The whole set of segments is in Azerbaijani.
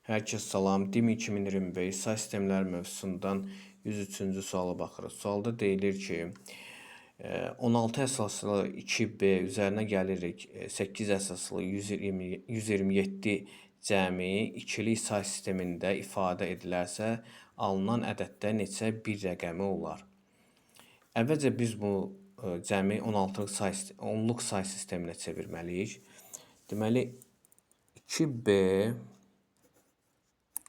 Herkese salam. DİM 2025 say sistemlər mövzusundan 103-cü suala baxırıq. Sualda deyilir ki, 16 əsaslı 2B üzərinə gəlirik 8 əsaslı 127 cəmi ikilik say sistemində ifadə edilərsə, alınan ədəddə neçə bir rəqəmi olar? Əvvəlcə biz bu cəmi 10'luq say sisteminə çevirməliyik. Deməli, 2B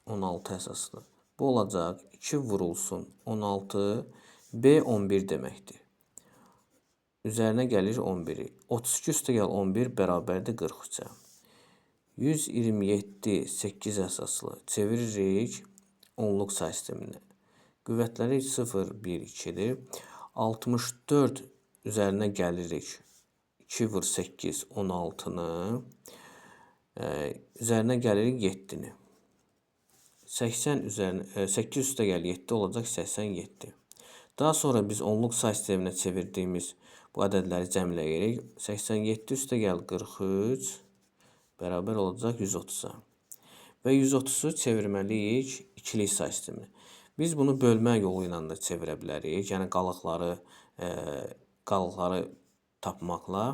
16 əsaslı. Bu olacaq 2 vurulsun 16, B 11 deməkdir. Üzərinə gəlir 11'i. 32 üstə gəl 11 bərabərdir 43-ə. 127 8 əsaslı çeviririk 10'luq say sisteminə. Qüvvətləri 0, 1, 2'dir. 64 üzərinə gəlirik. 2 vur 8, 16'nı. Üzərinə gəlirik 7'ni. 80 üzərinə 8 üstə gəl 7 olacaq 87. Daha sonra biz 10'luq say sisteminə çevirdiyimiz bu ədədləri cəmləyirik. 87 üstə gəl 43 bərabər olacaq 130'a. Və 130'u çevirməliyik ikilik say sisteminə. Biz bunu bölmə yolu ilə də çevirə bilərik. Yəni qalıqları tapmaqla.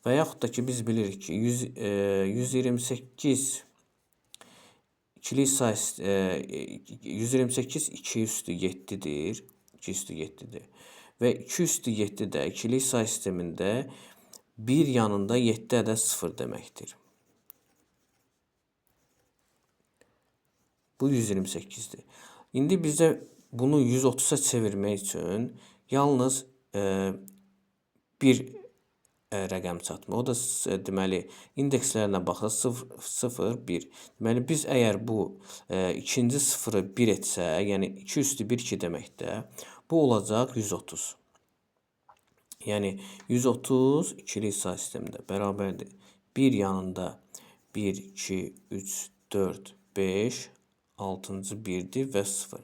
Və yaxud da ki biz bilirik ki 128 İkilik say 128 2 üstü 7'dir. 2 üstü 7'dir. Və 2 üstü 7 də ikilik say sistemində bir yanında 7 ədəd 0 deməkdir. Bu 128'dir. İndi bizdə bunu 130'a çevirmək üçün yalnız bir rəqəm çatmır. O da deməli indekslərlə baxsaq 0, 1. Deməli biz əgər bu ikinci sıfırı 1 etsək, yəni 2 üstü 1 2 deməkdə, bu olacaq 130. Yəni 130 ikilik say sistemində bərabərdir. Bir yanında 1, 2, 3, 4, 5, 6-cı 1'dir və 0.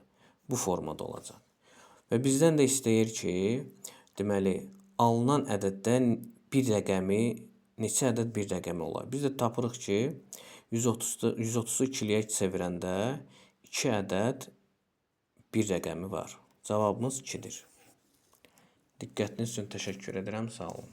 Bu formada olacaq. Və bizdən də istəyir ki, deməli alınan ədəddən bir rəqəmi neçə ədəd bir rəqəmi olar? Biz də tapırıq ki 130'u ikiliyə çevirəndə 2 ədəd bir rəqəmi var. Cavabımız 2'dir. Diqqətiniz üçün təşəkkür edirəm. Sağ olun.